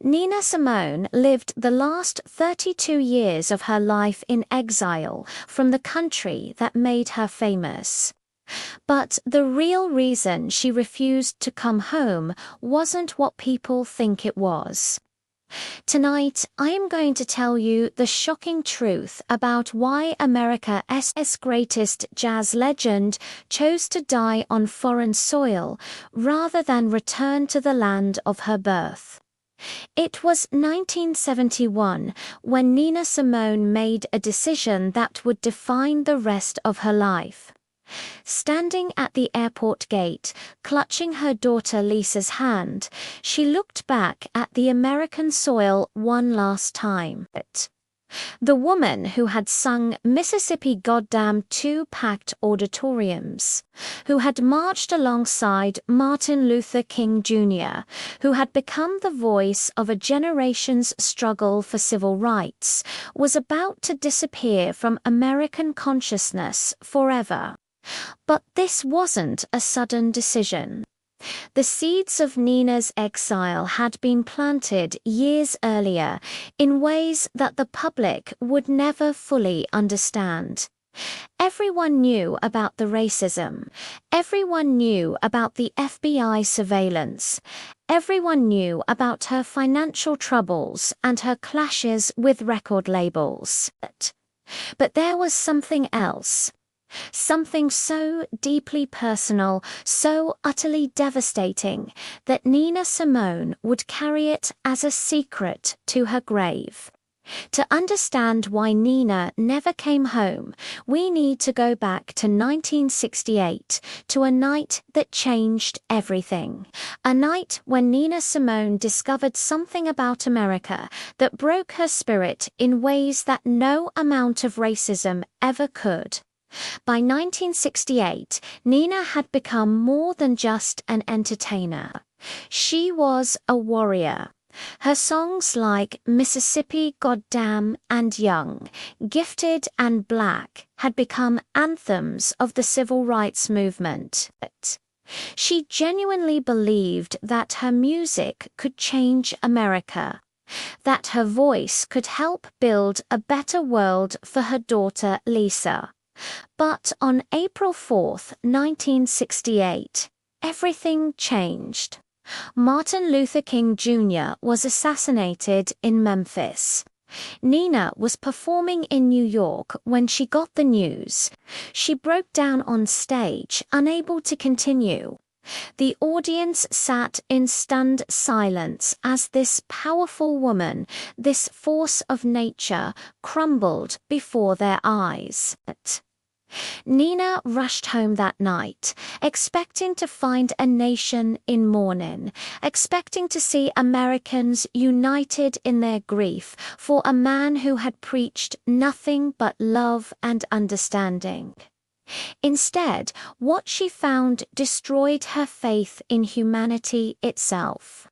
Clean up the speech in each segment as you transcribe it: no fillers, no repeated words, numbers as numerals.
Nina Simone lived the last 32 years of her life in exile from the country that made her famous. But the real reason she refused to come home wasn't what people think it was. Tonight, I am going to tell you the shocking truth about why America's greatest jazz legend chose to die on foreign soil rather than return to the land of her birth. It was 1971 when Nina Simone made a decision that would define the rest of her life. Standing at the airport gate, clutching her daughter Lisa's hand, she looked back at the American soil one last time. The woman who had sung Mississippi Goddam to packed auditoriums, who had marched alongside Martin Luther King Jr., who had become the voice of a generation's struggle for civil rights, was about to disappear from American consciousness forever. But this wasn't a sudden decision. The seeds of Nina's exile had been planted years earlier in ways that the public would never fully understand. Everyone knew about the racism. Everyone knew about the FBI surveillance. Everyone knew about her financial troubles and her clashes with record labels. But there was something else. Something so deeply personal, so utterly devastating, that Nina Simone would carry it as a secret to her grave. To understand why Nina never came home, we need to go back to 1968, to a night that changed everything. A night when Nina Simone discovered something about America that broke her spirit in ways that no amount of racism ever could. By 1968, Nina had become more than just an entertainer. She was a warrior. Her songs like Mississippi Goddam and Young, Gifted and Black had become anthems of the civil rights movement. She genuinely believed that her music could change America, that her voice could help build a better world for her daughter Lisa. But on April 4, 1968, everything changed. Martin Luther King Jr. was assassinated in Memphis. Nina was performing in New York when she got the news. She broke down on stage, unable to continue. The audience sat in stunned silence as this powerful woman, this force of nature, crumbled before their eyes. Nina rushed home that night, expecting to find a nation in mourning, expecting to see Americans united in their grief for a man who had preached nothing but love and understanding. Instead, what she found destroyed her faith in humanity itself.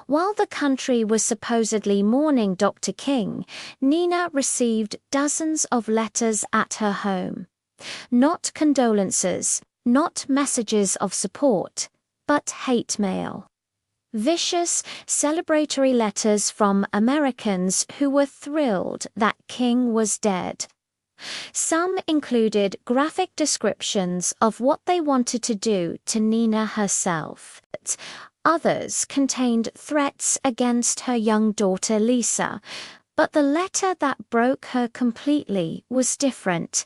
While the country was supposedly mourning Dr. King, Nina received dozens of letters at her home. Not condolences, not messages of support, but hate mail. Vicious, celebratory letters from Americans who were thrilled that King was dead. Some included graphic descriptions of what they wanted to do to Nina herself. Others contained threats against her young daughter Lisa. But the letter that broke her completely was different.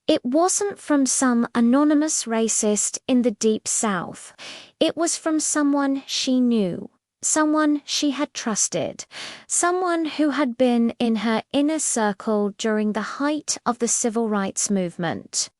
It wasn't from some anonymous racist in the Deep South. It was from someone she knew, someone she had trusted, someone who had been in her inner circle during the height of the civil rights movement.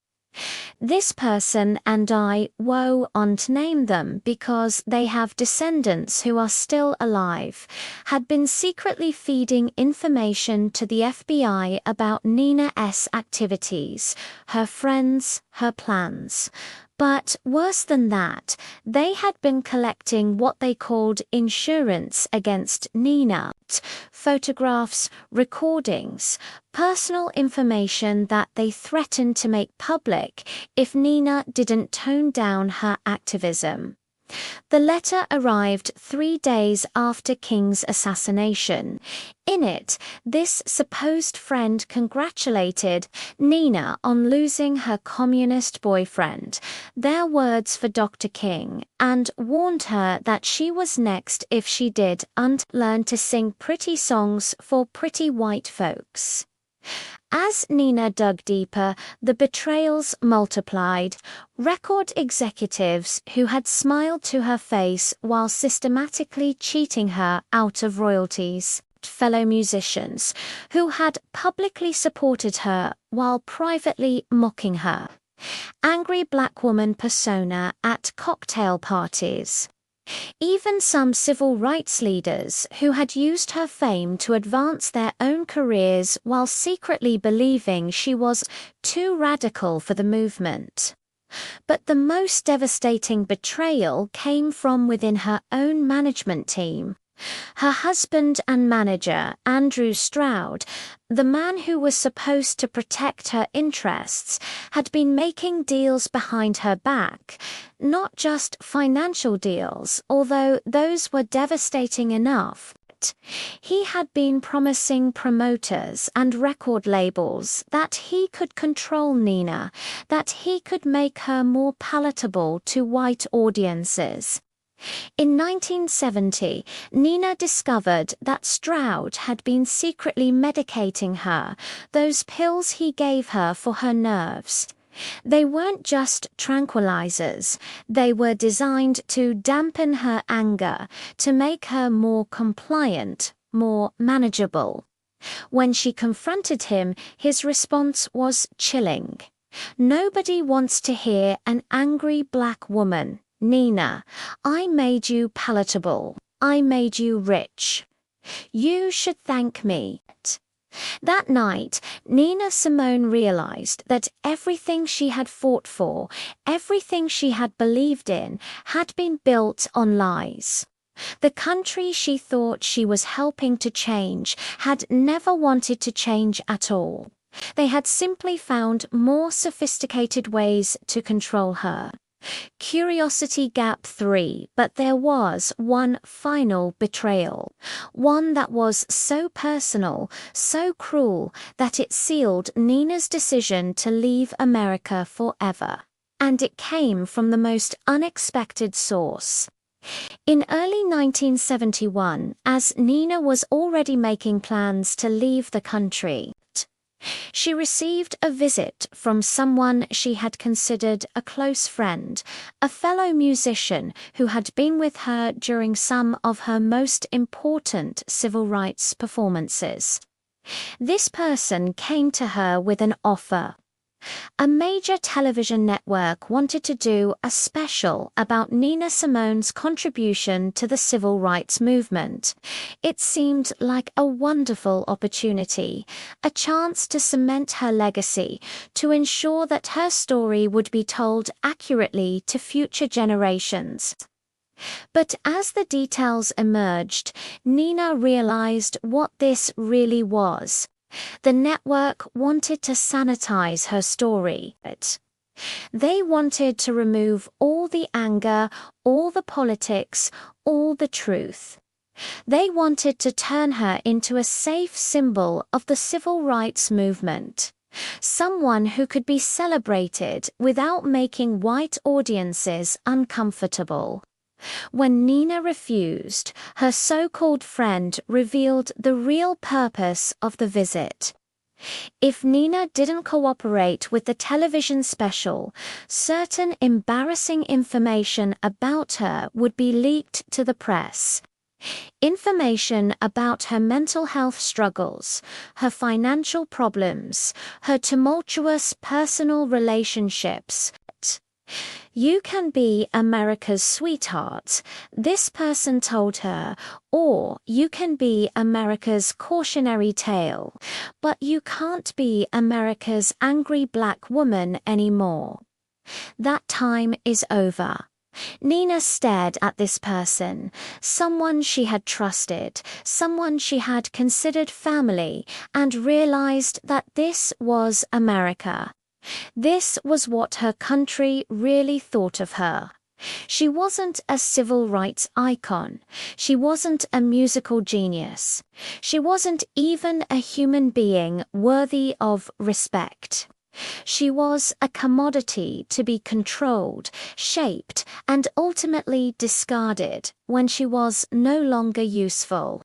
This person and I won't name them because they have descendants who are still alive, had been secretly feeding information to the FBI about Nina's activities, her friends, her plans. But worse than that, they had been collecting what they called insurance against Nina, photographs, recordings, personal information that they threatened to make public if Nina didn't tone down her activism. The letter arrived 3 days after King's assassination. In it, this supposed friend congratulated Nina on losing her communist boyfriend, their words for Dr. King, and warned her that she was next if she didn't learn to sing pretty songs for pretty white folks. As Nina dug deeper, the betrayals multiplied. Record executives who had smiled to her face while systematically cheating her out of royalties. Fellow musicians who had publicly supported her while privately mocking her. Angry black woman persona at cocktail parties. Even some civil rights leaders who had used her fame to advance their own careers while secretly believing she was too radical for the movement. But the most devastating betrayal came from within her own management team. Her husband and manager, Andrew Stroud, the man who was supposed to protect her interests, had been making deals behind her back, not just financial deals, although those were devastating enough. He had been promising promoters and record labels that he could control Nina, that he could make her more palatable to white audiences. In 1970, Nina discovered that Stroud had been secretly medicating her, those pills he gave her for her nerves. They weren't just tranquilizers, they were designed to dampen her anger, to make her more compliant, more manageable. When she confronted him, his response was chilling. Nobody wants to hear an angry black woman. Nina, I made you palatable. I made you rich. You should thank me. That night, Nina Simone realized that everything she had fought for, everything she had believed in, had been built on lies. The country she thought she was helping to change had never wanted to change at all. They had simply found more sophisticated ways to control her. Curiosity gap 3, but there was one final betrayal. One that was so personal, so cruel, that it sealed Nina's decision to leave America forever. And it came from the most unexpected source. In early 1971, as Nina was already making plans to leave the country, she received a visit from someone she had considered a close friend, a fellow musician who had been with her during some of her most important civil rights performances. This person came to her with an offer. A major television network wanted to do a special about Nina Simone's contribution to the civil rights movement. It seemed like a wonderful opportunity, a chance to cement her legacy, to ensure that her story would be told accurately to future generations. But as the details emerged, Nina realized what this really was. The network wanted to sanitize her story. They wanted to remove all the anger, all the politics, all the truth. They wanted to turn her into a safe symbol of the civil rights movement. Someone who could be celebrated without making white audiences uncomfortable. When Nina refused, her so-called friend revealed the real purpose of the visit. If Nina didn't cooperate with the television special, certain embarrassing information about her would be leaked to the press. Information about her mental health struggles, her financial problems, her tumultuous personal relationships. You can be America's sweetheart, this person told her, or you can be America's cautionary tale, but you can't be America's angry black woman anymore. That time is over. Nina stared at this person, someone she had trusted, someone she had considered family, and realized that this was America. This was what her country really thought of her. She wasn't a civil rights icon. She wasn't a musical genius. She wasn't even a human being worthy of respect. She was a commodity to be controlled, shaped, and ultimately discarded when she was no longer useful.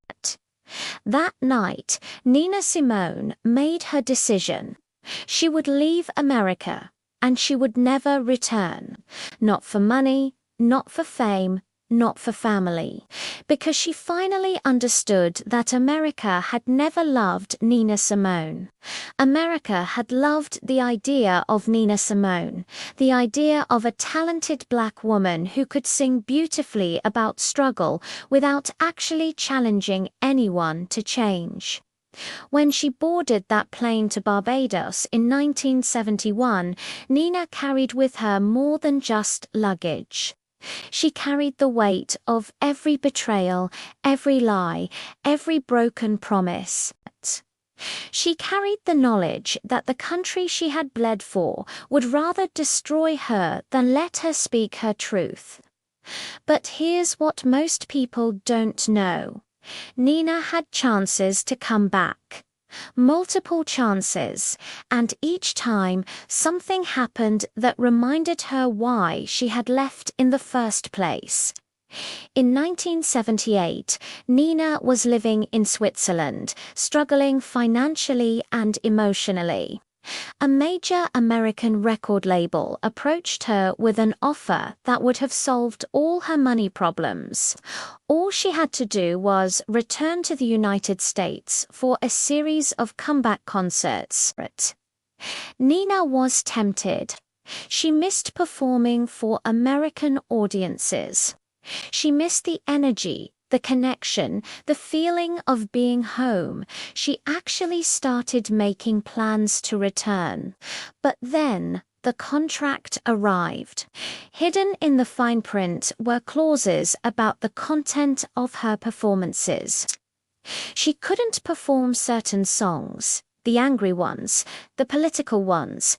That night, Nina Simone made her decision. She would leave America, and she would never return. Not for money, not for fame, not for family. Because she finally understood that America had never loved Nina Simone. America had loved the idea of Nina Simone, the idea of a talented black woman who could sing beautifully about struggle without actually challenging anyone to change. When she boarded that plane to Barbados in 1971, Nina carried with her more than just luggage. She carried the weight of every betrayal, every lie, every broken promise. She carried the knowledge that the country she had bled for would rather destroy her than let her speak her truth. But here's what most people don't know. Nina had chances to come back. Multiple chances, and each time something happened that reminded her why she had left in the first place. In 1978, Nina was living in Switzerland, struggling financially and emotionally. A major American record label approached her with an offer that would have solved all her money problems. All she had to do was return to the United States for a series of comeback concerts. Nina was tempted. She missed performing for American audiences. She missed the energy, the connection, the feeling of being home. She actually started making plans to return. But then the contract arrived. Hidden in the fine print were clauses about the content of her performances. She couldn't perform certain songs, the angry ones, the political ones.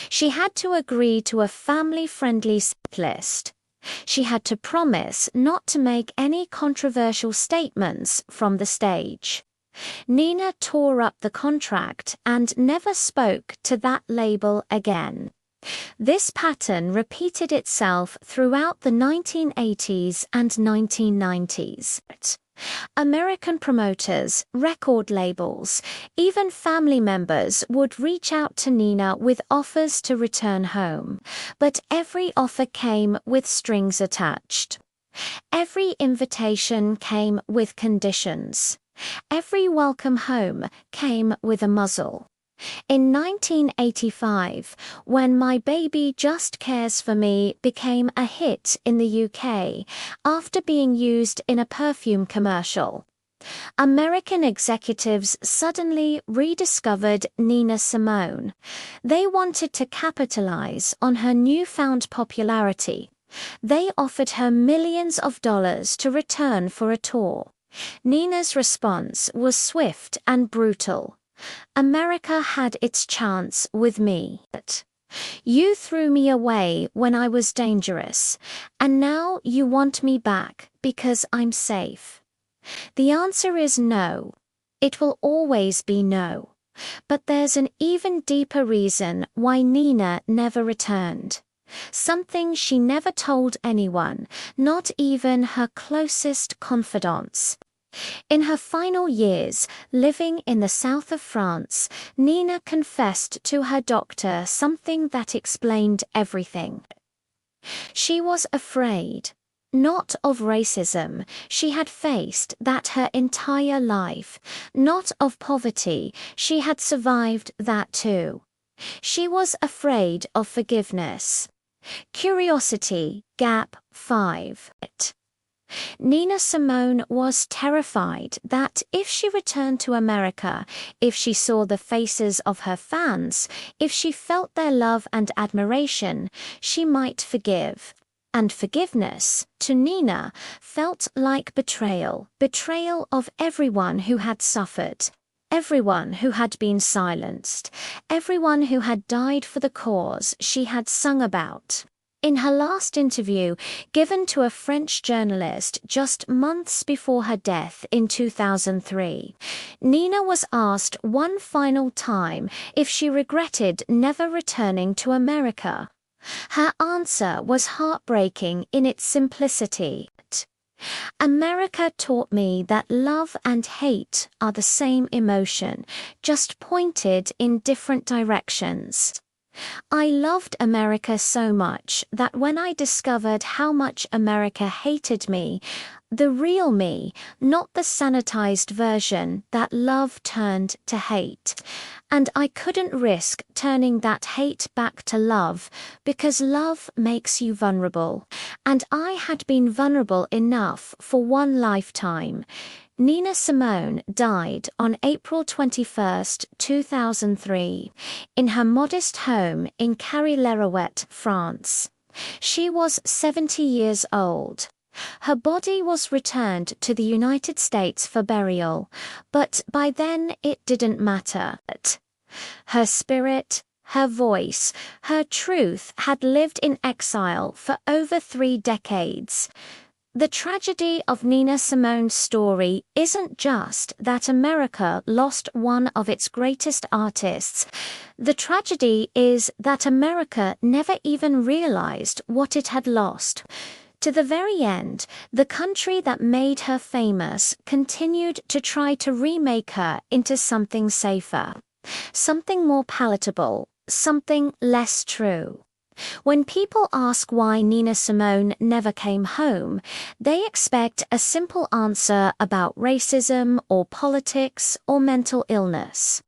She had to agree to a family-friendly set list. She had to promise not to make any controversial statements from the stage. Nina tore up the contract and never spoke to that label again. This pattern repeated itself throughout the 1980s and 1990s. American promoters, record labels, even family members would reach out to Nina with offers to return home, but every offer came with strings attached. Every invitation came with conditions. Every welcome home came with a muzzle. In 1985, when My Baby Just Cares for Me became a hit in the UK after being used in a perfume commercial, American executives suddenly rediscovered Nina Simone. They wanted to capitalize on her newfound popularity. They offered her millions of dollars to return for a tour. Nina's response was swift and brutal. America had its chance with me. You threw me away when I was dangerous, and now you want me back because I'm safe. The answer is no. It will always be no. But there's an even deeper reason why Nina never returned. Something she never told anyone, not even her closest confidants. In her final years, living in the south of France, Nina confessed to her doctor something that explained everything. She was afraid, not of racism she had faced that her entire life, not of poverty, she had survived that too. She was afraid of forgiveness. Curiosity, gap 5. Nina Simone was terrified that if she returned to America, if she saw the faces of her fans, if she felt their love and admiration, she might forgive. And forgiveness, to Nina, felt like betrayal, betrayal of everyone who had suffered, everyone who had been silenced, everyone who had died for the cause she had sung about. In her last interview, given to a French journalist just months before her death in 2003, Nina was asked one final time if she regretted never returning to America. Her answer was heartbreaking in its simplicity. America taught me that love and hate are the same emotion, just pointed in different directions. I loved America so much that when I discovered how much America hated me, the real me, not the sanitized version that love turned to hate. And I couldn't risk turning that hate back to love because love makes you vulnerable. And I had been vulnerable enough for one lifetime. Nina Simone died on April 21, 2003, in her modest home in Carry-le-Rouet, France. She was 70 years old. Her body was returned to the United States for burial, but by then it didn't matter. Her spirit, her voice, her truth had lived in exile for over 3 decades. The tragedy of Nina Simone's story isn't just that America lost one of its greatest artists. The tragedy is that America never even realized what it had lost. To the very end, the country that made her famous continued to try to remake her into something safer, something more palatable, something less true. When people ask why Nina Simone never came home, they expect a simple answer about racism or politics or mental illness.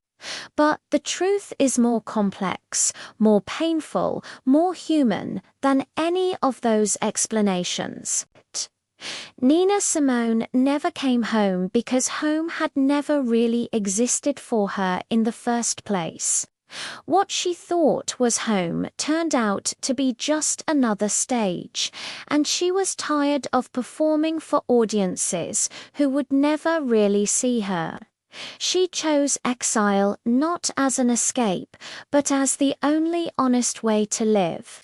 But the truth is more complex, more painful, more human than any of those explanations. Nina Simone never came home because home had never really existed for her in the first place. What she thought was home turned out to be just another stage, and she was tired of performing for audiences who would never really see her. She chose exile not as an escape, but as the only honest way to live.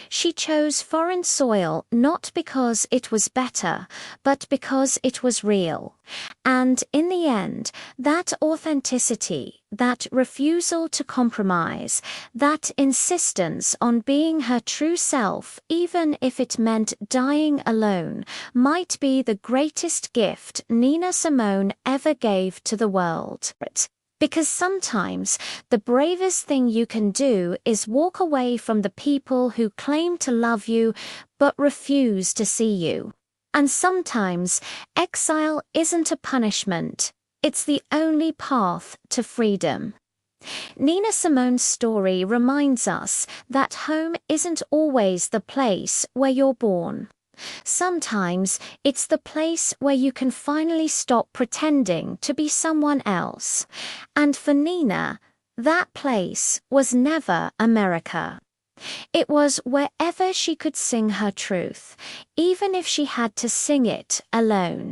She chose foreign soil not because it was better, but because it was real. And in the end, that authenticity, that refusal to compromise, that insistence on being her true self, even if it meant dying alone, might be the greatest gift Nina Simone ever gave to the world. Because sometimes the bravest thing you can do is walk away from the people who claim to love you but refuse to see you. And sometimes exile isn't a punishment, it's the only path to freedom. Nina Simone's story reminds us that home isn't always the place where you're born. Sometimes it's the place where you can finally stop pretending to be someone else. And for Nina, that place was never America. It was wherever she could sing her truth, even if she had to sing it alone.